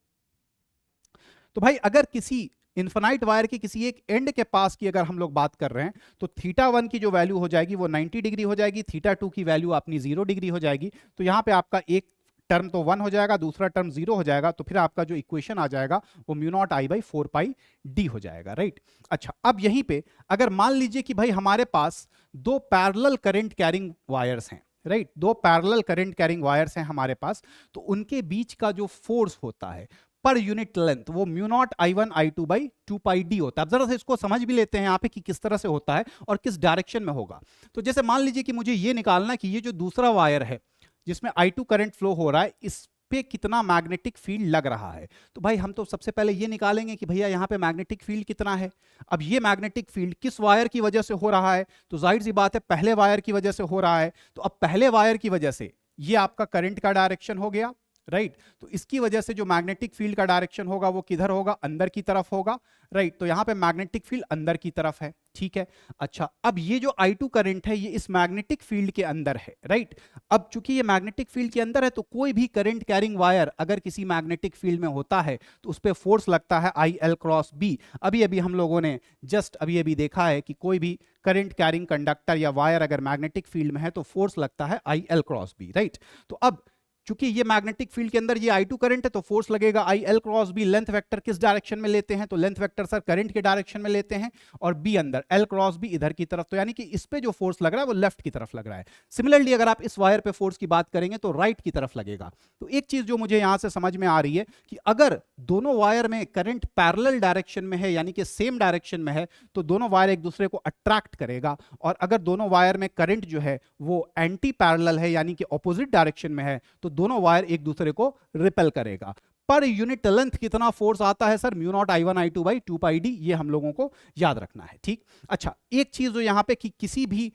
तो भाई अगर किसी इनफाइनाइट वायर के किसी एक एंड के पास की अगर हम लोग बात कर रहे हैं तो θ1 की जो वैल्यू हो जाएगी वो 90 डिग्री हो जाएगी, θ2 की वैल्यू अपनी 0 डिग्री हो जाएगी। तो यहां पे आपका एक टर्म तो 1 हो जाएगा, दूसरा टर्म 0 हो जाएगा, तो फिर आपका जो इक्वेशन आ जाएगा वो μ0I/4πd हो जाएगा, राइट। अच्छा अब यहीं पे अगर मान लीजिए कि भाई हमारे पास दो पैरेलल करंट कैरिंग वायर्स हैं, राइट, दो पैरेलल करंट कैरिंग वायर्स हैं हमारे पास, तो उनके बीच का जो फोर्स होता है पर यूनिट लेंथ वो μ0I1I2/2πd होता है। अब जरा से इसको समझ भी लेते हैं यहाँ पे कि किस तरह से होता है और किस डायरेक्शन में होगा। तो जैसे मान लीजिए कि मुझे ये निकालना है कि ये जो दूसरा वायर है जिसमें I2 करंट फ्लो हो रहा है इस पे कितना मैग्नेटिक फील्ड लग रहा है, तो भाई हम तो सबसे पहले ये निकालेंगे कि भैया यहाँ पे मैग्नेटिक फील्ड कितना है। अब ये मैग्नेटिक फील्ड किस वायर की वजह से हो रहा है, तो जाहिर सी बात है पहले वायर की वजह से हो रहा है। तो अब पहले वायर की वजह से ये आपका करंट का डायरेक्शन हो गया, राइट। तो इसकी वजह से जो मैग्नेटिक फील्ड का डायरेक्शन होगा वो किधर होगा, अंदर की तरफ होगा, राइट। तो यहां पे मैग्नेटिक फील्ड अंदर की तरफ है, ठीक है। अच्छा अब ये जो I2 करंट है ये इस मैग्नेटिक फील्ड के अंदर है, राइट। अब चूंकि ये मैग्नेटिक फील्ड के अंदर है तो कोई भी करंट कैरिंग वायर अगर किसी मैग्नेटिक फील्ड में होता है तो उस पर फोर्स लगता है IL×B। अभी अभी हम लोगों ने जस्ट अभी देखा है कि कोई भी करंट कैरिंग कंडक्टर या वायर अगर मैग्नेटिक फील्ड में है तो फोर्स लगता है IL×B, राइट। तो अब चूंकि ये मैग्नेटिक फील्ड के अंदर ये I2 करंट है तो फोर्स लगेगा IL×B। लेंथ वेक्टर किस डायरेक्शन में लेते हैं, तो लेंथ वेक्टर सर करंट के डायरेक्शन में लेते हैं, और B अंदर L×B इधर की तरफ, तो यानी कि इस पे जो फोर्स लग रहा है वो लेफ्ट की तरफ लग रहा है। सिमिलरली अगर आप इस वायर पे फोर्स की बात करेंगे तो राइट की तरफ लगेगा। तो एक चीज जो मुझे यहां से समझ में आ रही है कि अगर दोनों वायर में करंट पैरेलल डायरेक्शन में है यानी कि सेम डायरेक्शन में है तो दोनों वायर एक दूसरे को अट्रैक्ट करेगा, और अगर दोनों वायर में करंट जो है वो एंटी पैरेलल है यानी कि ऑपोजिट डायरेक्शन में है तो दोनों वायर एक दूसरे को रिपेल करेगा। पर यूनिट लेंथ कितना फोर्स आता है sir, mu naught I1 I2 by 2 pi D, ये हम लोगों को याद रखना है। ठीक, अच्छा एक चीज जो यहां पे कि किसी भी,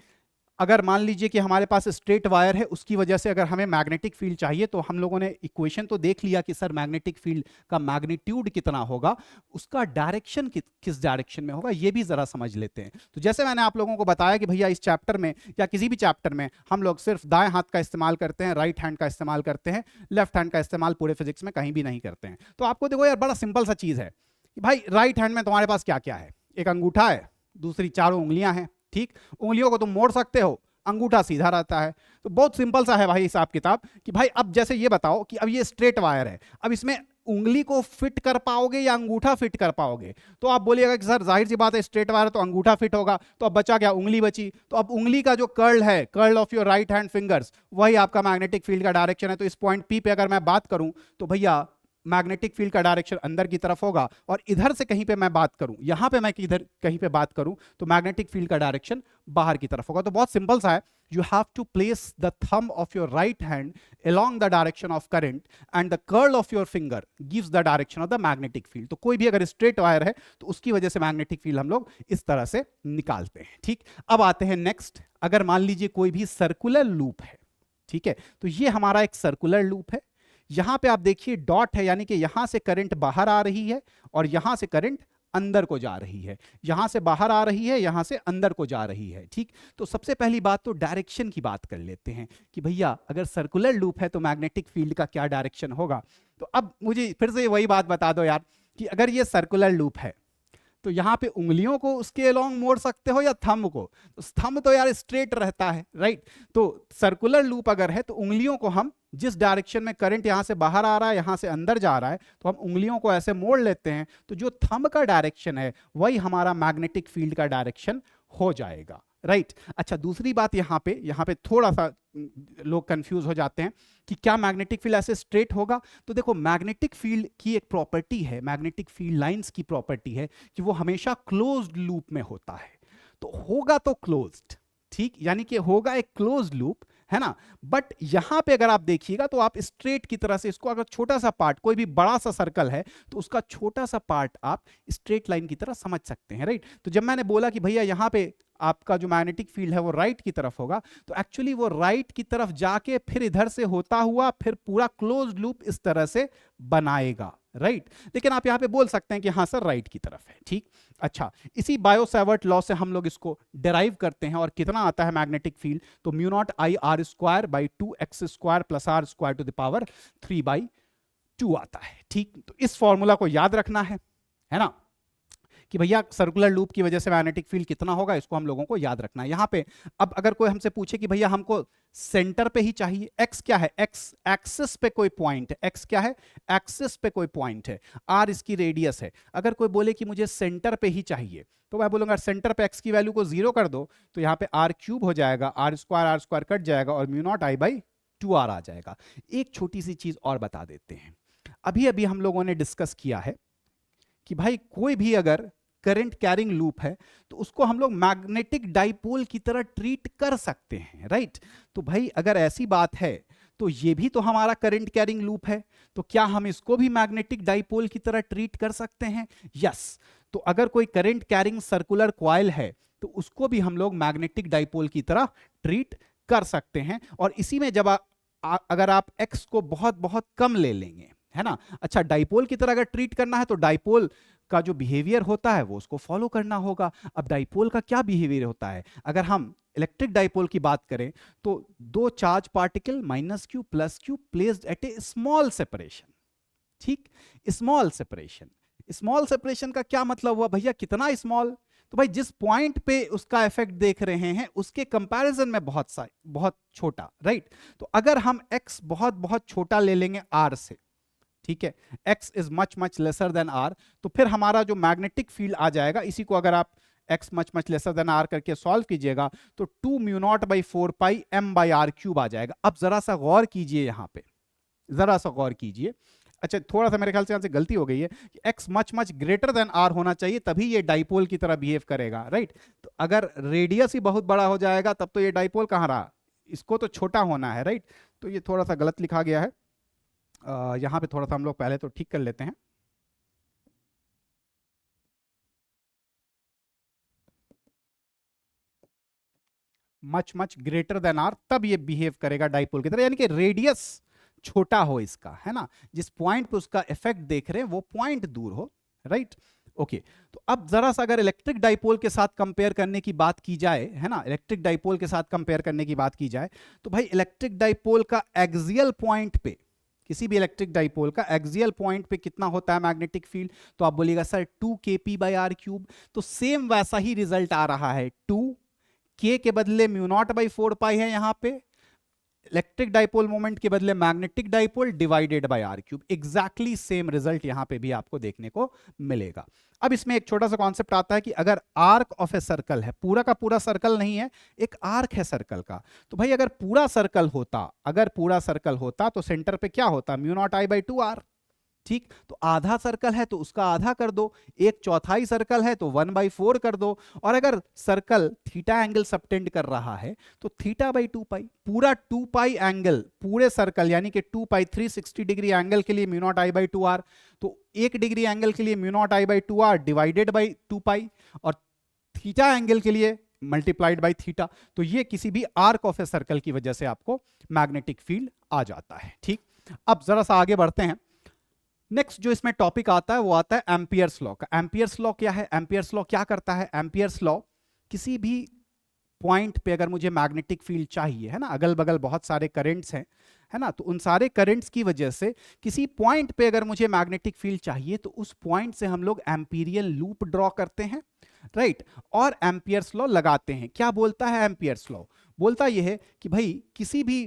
अगर मान लीजिए कि हमारे पास स्ट्रेट वायर है, उसकी वजह से अगर हमें मैग्नेटिक फील्ड चाहिए, तो हम लोगों ने इक्वेशन तो देख लिया कि सर मैग्नेटिक फील्ड का मैग्नीट्यूड कितना होगा, उसका डायरेक्शन किस डायरेक्शन में होगा, ये भी जरा समझ लेते हैं। तो जैसे मैंने आप लोगों को बताया कि भैया इस चैप्टर में या किसी भी चैप्टर में हम लोग सिर्फ दाएं हाथ का इस्तेमाल करते हैं, राइट हैंड का इस्तेमाल करते हैं, लेफ्ट हैंड का इस्तेमाल पूरे फिजिक्स में कहीं भी नहीं करते हैं। तो आपको देखो यार, बड़ा सिंपल सा चीज है कि भाई राइट हैंड में तुम्हारे पास क्या क्या है, एक अंगूठा है, दूसरी चारों उंगलियां हैं। ठीक, उंगलियों को तुम मोड़ सकते हो, अंगूठा सीधा रहता है। तो बहुत सिंपल सा है भाई हिसाब किताब कि भाई अब जैसे ये बताओ कि अब ये स्ट्रेट वायर है, अब इसमें उंगली को फिट कर पाओगे या अंगूठा फिट कर पाओगे? तो आप बोलिएगा कि सर जाहिर सी बात है स्ट्रेट वायर है तो अंगूठा फिट होगा, तो अब बचा क्या, उंगली बची। तो अब उंगली का जो कर्ल है, curl of your right hand fingers, वही आपका मैग्नेटिक फील्ड का डायरेक्शन है। तो इस पॉइंट पी पे अगर मैं बात करूं तो भैया मैग्नेटिक फील्ड का डायरेक्शन अंदर की तरफ होगा, और इधर से कहीं पे मैं बात करूं, यहां पे मैं इधर कहीं पे बात करूं, तो मैग्नेटिक फील्ड का डायरेक्शन बाहर की तरफ होगा। तो बहुत सिंपल सा है, you have to place the thumb of your right hand along the direction of current and the curl of your finger gives the direction of the magnetic field। तो कोई भी अगर स्ट्रेट वायर है तो उसकी वजह से मैग्नेटिक फील्ड हम लोग इस तरह से निकालते हैं। ठीक, अब आते हैं नेक्स्ट, अगर मान लीजिए कोई भी सर्कुलर लूप है, ठीक है, तो ये हमारा एक सर्कुलर लूप है। यहां पे आप देखिए डॉट है, यानी कि यहां से करंट बाहर आ रही है और यहां से करंट अंदर को जा रही है, यहां से बाहर आ रही है, यहां से अंदर को जा रही है। ठीक, तो सबसे पहली बात तो डायरेक्शन की बात कर लेते हैं कि भैया अगर सर्कुलर लूप है तो मैग्नेटिक फील्ड का क्या डायरेक्शन होगा। तो अब मुझे फिर से वही बात बता दो यार कि अगर ये सर्कुलर लूप है तो यहां पे उंगलियों को उसके अलोंग मोड़ सकते हो या थंब को? तो थंब तो यार स्ट्रेट रहता है, राइट। तो सर्कुलर लूप अगर है तो उंगलियों को हम जिस डायरेक्शन में करंट यहां से बाहर आ रहा है, यहां से अंदर जा रहा है, तो हम उंगलियों को ऐसे मोड़ लेते हैं, तो जो थंब का डायरेक्शन है वही हमारा मैग्नेटिक फील्ड का डायरेक्शन हो जाएगा, राइट। अच्छा दूसरी बात यहाँ पे थोड़ा सा लोग कंफ्यूज हो जाते हैं कि क्या मैग्नेटिक फील्ड ऐसे स्ट्रेट होगा। तो देखो मैग्नेटिक फील्ड की एक प्रॉपर्टी है, मैग्नेटिक फील्ड लाइंस की प्रॉपर्टी है कि वो हमेशा क्लोज्ड लूप में होता है। तो होगा तो क्लोज्ड, ठीक, यानी कि होगा एक क्लोज्ड लूप, है ना। बट यहां पे अगर आप देखिएगा तो आप स्ट्रेट की तरह से इसको, अगर छोटा सा पार्ट, कोई भी बड़ा सा सर्कल है तो उसका छोटा सा पार्ट आप स्ट्रेट लाइन की तरह समझ सकते हैं, राइट। तो जब मैंने बोला कि भैया यहां पे आपका जो मैग्नेटिक फील्ड है वो राइट की तरफ होगा, तो एक्चुअली वो राइट की तरफ जाके फिर इधर से होता हुआ फिर पूरा क्लोज्ड लूप इस तरह से बनाएगा, राइट। लेकिन आप यहां पे बोल सकते हैं कि हाँ सर राइट की तरफ है, ठीक। अच्छा, इसी बायो-सैवर्ट लॉ से हम लोग इसको डिराइव करते हैं, और कितना आता है मैग्नेटिक फील्ड, तो mu naught I r square by 2x square plus r square to the power 3/2 आता है, ठीक। तो इस फॉर्मूला को याद रखना है ना, कि भैया सर्कुलर लूप की वजह से मैग्नेटिक फील्ड कितना होगा, इसको हम लोगों को याद रखना है यहां पे। अब अगर कोई हमसे पूछे कि भैया हमको सेंटर पे ही चाहिए, एक्स क्या है, एक्स एक्सिस पे कोई पॉइंट है, एक्स क्या है, एक्सिस पे कोई पॉइंट है, आर इसकी रेडियस है। अगर कोई बोले कि मुझे सेंटर पे ही चाहिए, तो मैं बोलूंगा सेंटर पे एक्स की वैल्यू को 0 कर दो, तो यहाँ पे आर क्यूब हो जाएगा, आर स्क्वायर कट जाएगा और mu naught I by 2r आ जाएगा। एक छोटी सी चीज और बता देते हैं, अभी अभी हम लोगों ने डिस्कस किया है कि भाई कोई भी अगर करंट कैरिंग लूप है तो उसको हम लोग मैग्नेटिक डाइपोल की तरह ट्रीट कर सकते हैं, राइट। तो भाई अगर ऐसी बात है तो ये भी तो हमारा करंट कैरिंग लूप है, तो क्या हम इसको भी मैग्नेटिक डाइपोल की तरह ट्रीट कर सकते हैं? यस। तो अगर कोई करंट कैरिंग सर्कुलर कॉइल है तो उसको भी हम लोग मैग्नेटिक डाइपोल की तरह ट्रीट कर सकते हैं। और इसी में जब अगर आप एक्स को बहुत बहुत कम ले लेंगे, है ना। अच्छा, डाइपोल की तरह अगर ट्रीट करना है तो डाइपोल का जो बिहेवियर होता है वो उसको फॉलो करना होगा। अब डाइपोल का क्या बिहेवियर होता है, अगर हम इलेक्ट्रिक डाइपोल की बात करें तो दो charge particle minus Q plus Q placed at A small separation, ठीक। स्मॉल सेपरेशन, स्मॉल सेपरेशन का क्या मतलब हुआ भैया, कितना स्मॉल, तो भाई जिस पॉइंट पे उसका इफेक्ट देख रहे हैं उसके कंपैरिजन में बहुत छोटा, राइट। तो अगर हम x बहुत बहुत छोटा ले लेंगे r से, ठीक है, x is much much lesser than r, तो फिर हमारा जो मैग्नेटिक फील्ड आ जाएगा, इसी को अगर आप x much much lesser than r करके सॉल्व कीजिएगा तो 2 mu not by 4 pi m by r cube आ जाएगा। अब जरा सा गौर कीजिए, यहां पे जरा सा गौर कीजिए। अच्छा, थोड़ा सा मेरे ख्याल से यहां से गलती हो गई है कि x much much greater then r होना चाहिए, तभी ये डाइपोल की तरह बिहेव करेगा, राइट। तो अगर रेडियस ही बहुत बड़ा हो जाएगा तब तो ये डाइपोल कहां रहा, इसको तो छोटा होना है, राइट। तो ये थोड़ा सा गलत लिखा गया है, यहाँ पे थोड़ा सा हम लोग पहले तो ठीक कर लेते हैं। Much much greater than r, तब ये बिहेव करेगा डाइपोल की तरह, यानी कि रेडियस छोटा हो इसका, है ना, जिस पॉइंट पे उसका इफेक्ट देख रहे हैं वो पॉइंट दूर हो, राइट। ओके, तो अब जरा सा अगर इलेक्ट्रिक डाइपोल के साथ कंपेयर करने की बात की जाए, है ना, इलेक्ट्रिक डाइपोल के साथ कंपेयर करने की बात की जाए, तो भाई इलेक्ट्रिक डाइपोल का एक्सियल पॉइंट पे, किसी भी इलेक्ट्रिक डाइपोल का एक्सियल पॉइंट पे कितना होता है मैग्नेटिक फील्ड, तो आप बोलिएगा सर 2kp/r³। तो सेम वैसा ही रिजल्ट आ रहा है, 2k के बदले μ0/4π है यहां पे, इलेक्ट्रिक डाइपोल मोमेंट के बदले magnetic dipole divided by r³। Exactly same result यहां पे भी आपको देखने को मिलेगा। अब इसमें एक छोटा सा कॉन्सेप्ट आता है कि अगर आर्क ऑफ ए सर्कल है, पूरा का पूरा सर्कल नहीं है, एक आर्क है सर्कल का, तो भाई अगर पूरा सर्कल होता, अगर पूरा सर्कल होता तो सेंटर पे क्या होता, μ0I/2r, ठीक। तो आधा सर्कल है तो उसका आधा कर दो, एक चौथाई सर्कल है तो 1/4 कर दो, और अगर सर्कल थीटा एंगल सबटेंड कर रहा है तो θ/2π, पूरा 2π एंगल पूरे सर्कल, यानी कि 2π 360 डिग्री एंगल के लिए μ0I/2r, तो 1 डिग्री एंगल के लिए μ0I/2r डिवाइडेड बाई 2π, और थीटा एंगल के लिए मल्टीप्लाइड बाई थीटा। तो ये किसी भी आर्क ऑफ ए सर्कल की वजह से आपको मैग्नेटिक फील्ड आ जाता है, ठीक। अब जरा सा आगे बढ़ते हैं। नेक्स्ट जो इसमें टॉपिक आता है वो आता है एम्पियर्स लॉ का। एम्पियर्स लॉ क्या है, एम्पियर्स लॉ क्या करता है, एम्पियर्स लॉ किसी भी पॉइंट पे अगर मुझे मैग्नेटिक फील्ड चाहिए, है ना, अगल बगल बहुत सारे करंट्स हैं, है ना, तो उन सारे करंट्स की वजह से किसी पॉइंट पे अगर मुझे मैग्नेटिक फील्ड चाहिए तो उस पॉइंट से हम लोग एम्पीरियल लूप ड्रॉ करते हैं, राइट, और एम्पियर्स लॉ लगाते हैं। क्या बोलता है एम्पियर्स लॉ, बोलता यह है कि भाई किसी भी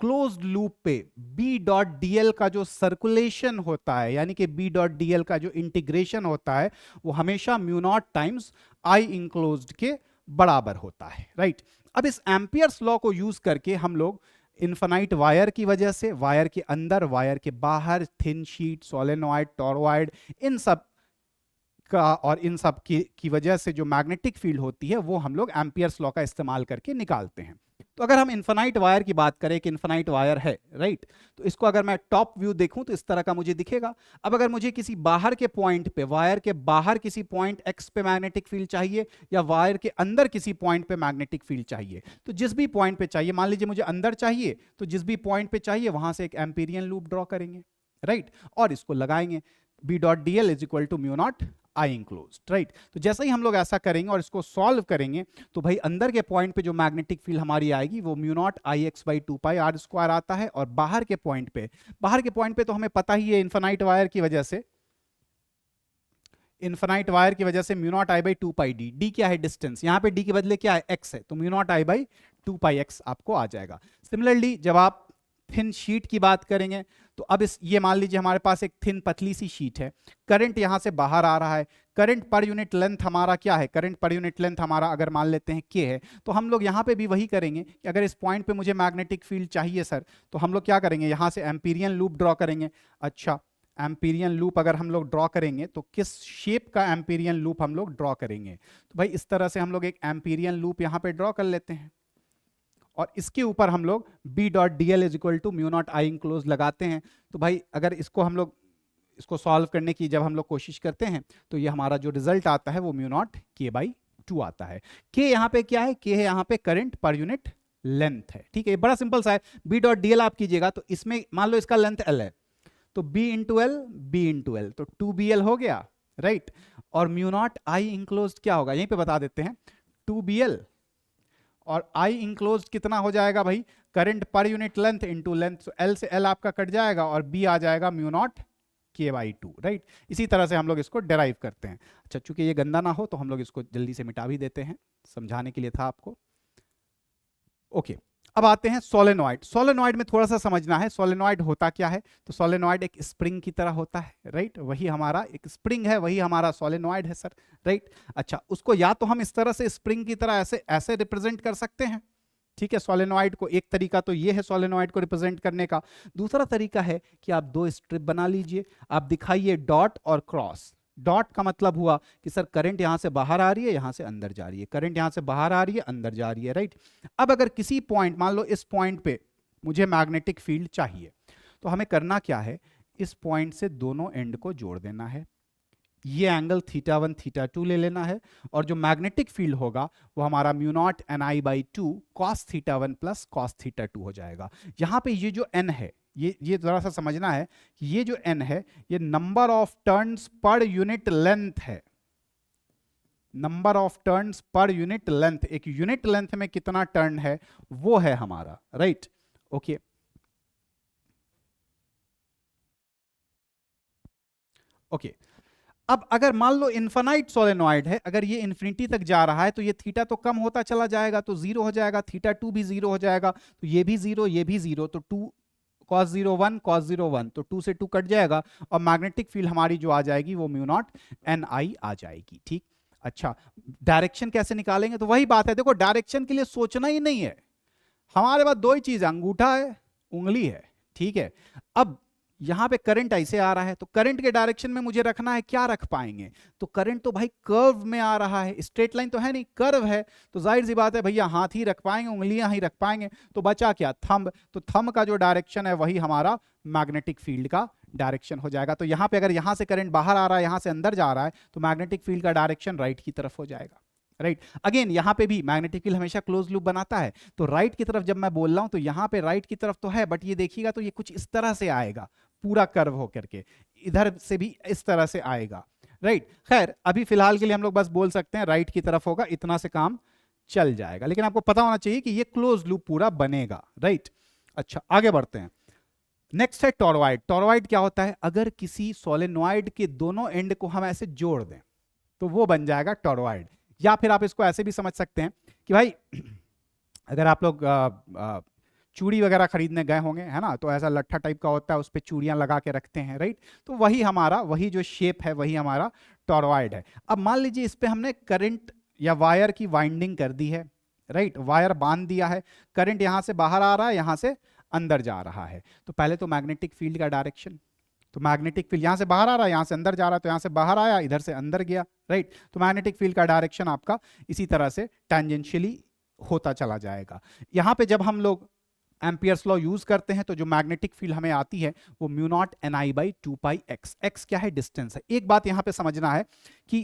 क्लोज्ड लूप पे B.dl का जो सर्कुलेशन होता है, यानी कि B.dl का जो इंटीग्रेशन होता है वो हमेशा μ0 टाइम्स I इंक्लोज्ड के बराबर होता है, राइट। अब इस एम्पियर्स लॉ को यूज करके हम लोग इन्फिनाइट वायर की वजह से, वायर के अंदर, वायर के बाहर, थिन शीट, सोलेनॉइड, टॉरॉइड, इन सब का और इन सब की वजह से जो मैग्नेटिक फील्ड होती है वो हम लोग एम्पियर्स लॉ का इस्तेमाल करके निकालते हैं। तो अगर हम इन्फिनाइट वायर की बात करें कि इन्फिनाइट वायर है, राइट, तो इसको अगर मैं टॉप व्यू देखूं तो इस तरह का मुझे दिखेगा। अब अगर मुझे किसी बाहर के पॉइंट पे, वायर के बाहर किसी पॉइंट x पे मैग्नेटिक फील्ड चाहिए, या वायर के अंदर किसी पॉइंट पे मैग्नेटिक फील्ड चाहिए, तो जिस भी पॉइंट पे चाहिए, मान लीजिए मुझे अंदर चाहिए, तो जिस भी पॉइंट पे चाहिए वहां से एक एम्पीरियन लूप ड्रॉ करेंगे, राइट, और इसको लगाएंगे, B.dl is equal to μ0 I enclosed, right. तो जैसे ही हम लोग ऐसा करेंगे और इसको सॉल्व करेंगे तो भाई अंदर के पॉइंट पे जो मैग्नेटिक फील्ड हमारी आएगी वो μ0 Ix/2πr² आता है, और बाहर के पॉइंट पे तो हमें पता ही है इन्फिनाइट वायर की वजह से, इन्फिनाइट वायर की वजह से μ0 I/2πd, d क्या है, डिस्टेंस, यहां पे d के बदले क्या है, x है, तो μ0 I/2πx आपको आ जाएगा। सिमिलरली जब आप थिन शीट की बात करेंगे तो अब ये मान लीजिए हमारे पास एक थिन पतली सी शीट है, करंट यहां से बाहर आ रहा है, करंट पर यूनिट लेंथ हमारा क्या है, करंट पर यूनिट लेंथ हमारा अगर मान लेते हैं k है, तो हम लोग यहां पे भी वही करेंगे कि अगर इस पॉइंट पे मुझे मैग्नेटिक फील्ड चाहिए सर, तो हम लोग क्या करेंगे, यहां से एम्पीरियन लूप ड्रॉ करेंगे। अच्छा, एम्पीरियन लूप अगर हम लोग ड्रॉ करेंगे तो किस शेप का एम्पीरियन लूप हम लोग ड्रॉ करेंगे, तो भाई इस तरह से हम लोग एक एम्पीरियन लूप यहां पे ड्रॉ कर लेते हैं, और इसके ऊपर हम लोग B.dl is equal to μ0 I enclose लगाते हैं। तो भाई अगर इसको हम लोग इसको सॉल्व करने की जब हम लोग कोशिश करते हैं तो ये हमारा जो रिजल्ट आता है वो μ0 K/2 आता है। K यहाँ पे क्या है, K है यहाँ पे करंट पर यूनिट लेंथ है, ठीक है, बड़ा सिंपल सा है। B.dl आप कीजिएगा तो इसमें मान लो इसका लेंथ L है, तो B इंटू L, तो 2BL हो गया, राइट, और μ0 I इंक्लोज क्या होगा, यहीं पे बता देते हैं, 2BL, और I इंक्लोज कितना हो जाएगा भाई, करंट पर यूनिट लेंथ इनटू लेंथ, तो L से L आपका कट जाएगा और B आ जाएगा μ0 K/2, राइट। इसी तरह से हम लोग इसको डेराइव करते हैं। अच्छा, चूंकि ये गंदा ना हो तो हम लोग इसको जल्दी से मिटा भी देते हैं, समझाने के लिए था आपको। ओके, अब आते हैं सोलेनॉइड। सोलेनॉइड में थोड़ा सा समझना है, सोलेनॉइड होता क्या है, तो सोलेनॉइड एक स्प्रिंग की तरह होता है, राइट, वही हमारा एक स्प्रिंग है, वही हमारा सोलेनॉइड है सर, राइट। अच्छा, उसको या तो हम इस तरह से स्प्रिंग की तरह ऐसे ऐसे रिप्रेजेंट कर सकते हैं, ठीक है, सोलेनॉइड को, एक तरीका तो ये है सोलेनॉइड को रिप्रेजेंट करने का। दूसरा तरीका है कि आप दो स्ट्रिप बना लीजिए, आप दिखाइए डॉट और क्रॉस, डॉट का मतलब हुआ कि सर करंट यहां से बाहर आ रही है, यहां से अंदर जा रही है, करंट यहां से बाहर आ रही है, अंदर जा रही है, राइट। अब अगर किसी पॉइंट, मान लो इस पॉइंट पे मुझे मैग्नेटिक फील्ड चाहिए, तो हमें करना क्या है, इस पॉइंट से दोनों एंड को जोड़ देना है, ये एंगल θ1 θ2 ले लेना है, और जो मैग्नेटिक फील्ड होगा वो हमारा mu not ni/2 cos θ1 plus cos θ2 हो जाएगा। यहां पे ये जो n है, ये जरा सा समझना है कि ये जो n है ये number of turns per unit length है, number of turns per unit length, एक यूनिट लेंथ में कितना टर्न है वो है हमारा, राइट। Okay, okay. अब अगर मान लो इन्फिनाइट सोलेनॉइड है, अगर ये इन्फिनिटी तक जा रहा है तो ये थीटा तो कम होता चला जाएगा, तो जीरो हो जाएगा, θ2 भी जीरो हो जाएगा, तो ये भी जीरो, ये भी जीरो, तो 2 cos 0 1 cos 0 1, तो 2 से 2 कट जाएगा, और मैग्नेटिक फील्ड हमारी जो आ जाएगी वो म्यू नॉट ni आ जाएगी, ठीक। अच्छा, डायरेक्शन कैसे निकालेंगे, तो वही बात है, देखो डायरेक्शन के लिए सोचना ही नहीं है, हमारे पास दो ही चीज है, अंगूठा है, उंगली है, ठीक है। अब यहां पे करंट ऐसे आ रहा है, तो करंट के डायरेक्शन में मुझे रखना है, क्या रख पाएंगे, तो करंट तो भाई कर्व में आ रहा है, स्ट्रेट लाइन तो है नहीं, कर्व है, तो जाहिर सी बात है भैया हाथ ही रख पाएंगे, उंगलियां ही रख पाएंगे, तो बचा क्या, थंब, तो थंब का जो डायरेक्शन है वही हमारा मैग्नेटिक फील्ड का डायरेक्शन हो जाएगा। तो यहां पे अगर यहां से करंट बाहर आ रहा है, यहां से अंदर जा रहा है, तो मैग्नेटिक फील्ड का डायरेक्शन राइट की तरफ हो जाएगा, राइट। अगेन यहां पे भी मैग्नेटिक फील्ड हमेशा क्लोज लूप बनाता है, तो राइट की तरफ जब मैं बोल रहा हूं तो यहां पे राइट की तरफ तो है, बट ये देखिएगा तो ये कुछ इस तरह से आएगा, पूरा कर्व होकर के, इधर से भी इस तरह से आएगा, राइट। खैर अभी फिलहाल के लिए हम लोग बस बोल सकते हैं राइट की तरफ होगा, इतना से काम चल जाएगा, लेकिन आपको पता होना चाहिए कि ये क्लोज लूप पूरा बनेगा, राइट। अच्छा, आगे बढ़ते हैं। नेक्स्ट है टॉरॉइड। टॉरॉइड क्या होता है, अगर किसी सोलेनॉइड के दोनों एंड को हम ऐसे जोड़ दें तो वो बन जाएगा टॉरॉइड। या फिर आप इसको ऐसे भी समझ सकते हैं कि भाई अगर आप लोग चूड़ी वगैरह खरीदने गए होंगे, है ना, तो ऐसा लट्ठा टाइप का होता है, उस पर चूड़ियां लगा के रखते हैं, राइट, तो वही हमारा, वही जो शेप है वही हमारा टॉरॉइड है। अब मान लीजिए इस पे हमने करंट या वायर की वाइंडिंग कर दी है, राइट, वायर बांध दिया है, करंट यहां से बाहर आ रहा है, यहां से अंदर जा रहा है, तो पहले तो मैग्नेटिक फील्ड का डायरेक्शन, तो मैग्नेटिक फील्ड यहां से बाहर आ रहा है, यहां से अंदर जा रहा है, तो यहां से बाहर आया, इधर से अंदर गया, राइट, तो मैग्नेटिक फील्ड का डायरेक्शन आपका इसी तरह से टैंजेंशियली होता चला जाएगा। यहां पे जब हम लोग एम्पियर्स लॉ यूज करते हैं तो जो मैग्नेटिक फील्ड हमें आती है वो म्यू नॉट ni/2πx, x क्या है, डिस्टेंस है। एक बात यहां पे समझना है कि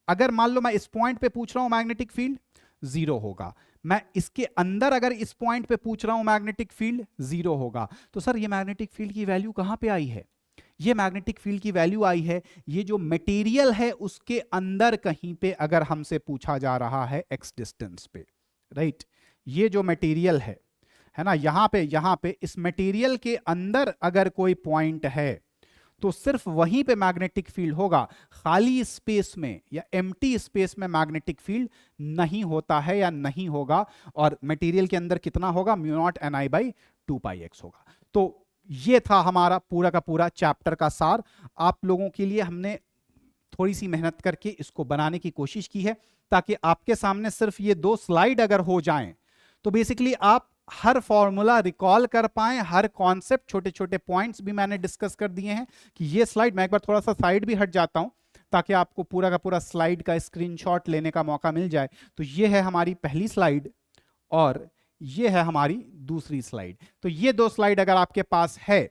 अगर मान लो मैं इस पॉइंट पे पूछ रहा हूं मैग्नेटिक फील्ड, जीरो होगा, मैं इसके अंदर अगर इस पॉइंट पे पूछ रहा हूं मैग्नेटिक फील्ड, जीरो होगा, तो सर ये मैग्नेटिक फील्ड की वैल्यू कहां पे आई है, ये मैग्नेटिक फील्ड की वैल्यू आई है, ये जो मटेरियल है उसके अंदर कहीं पे अगर हमसे पूछा जा रहा है x डिस्टेंस पे, राइट, ये जो मटेरियल है ना, यहां पे इस मटेरियल के अंदर अगर कोई पॉइंट है तो सिर्फ वहीं पे मैग्नेटिक फील्ड होगा, खाली स्पेस में या एम्प्टी स्पेस में मैग्नेटिक फील्ड नहीं होता है या नहीं होगा, और मटेरियल के अंदर कितना होगा, म्यू नॉट ni/2πx होगा। तो ये था हमारा पूरा का पूरा चैप्टर का सार। आप लोगों के लिए हमने थोड़ी सी मेहनत करके इसको बनाने की कोशिश की है, ताकि आपके सामने सिर्फ ये 2 स्लाइड अगर हो जाएं तो बेसिकली आप हर फॉर्मूला रिकॉल कर पाएं, हर कॉन्सेप्ट, छोटे छोटे पॉइंट्स भी मैंने डिस्कस कर दिए हैं कि ये स्लाइड, मैं एक बार थोड़ा सा साइड भी हट जाता हूं ताकि आपको पूरा का पूरा स्लाइड का स्क्रीनशॉट लेने का मौका मिल जाए। तो ये है हमारी पहली स्लाइड और ये है हमारी दूसरी स्लाइड। तो ये 2 स्लाइड अगर आपके पास है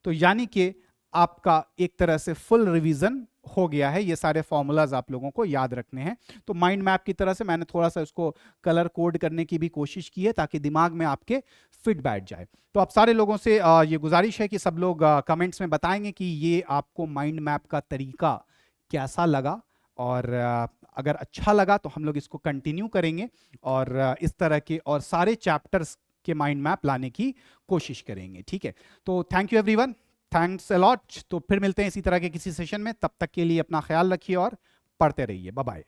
तो यानी कि आपका एक तरह से फुल रिवीजन हो गया है, ये सारे फॉर्मूलाज आप लोगों को याद रखने हैं। तो माइंड मैप की तरह से मैंने थोड़ा सा इसको कलर कोड करने की भी कोशिश की है ताकि दिमाग में आपके फिट बैठ जाए। तो आप सारे लोगों से ये गुजारिश है कि सब लोग कमेंट्स में बताएंगे कि ये आपको माइंड मैप का तरीका कैसा लगा, और अगर अच्छा लगा तो हम लोग इसको कंटिन्यू करेंगे और इस तरह के और सारे चैप्टर्स के माइंड मैप लाने की कोशिश करेंगे, ठीक है। तो thank you everyone, thanks a lot. तो फिर मिलते हैं इसी तरह के किसी सेशन में, तब तक के लिए अपना ख्याल रखिए और पढ़ते रहिए। Bye bye.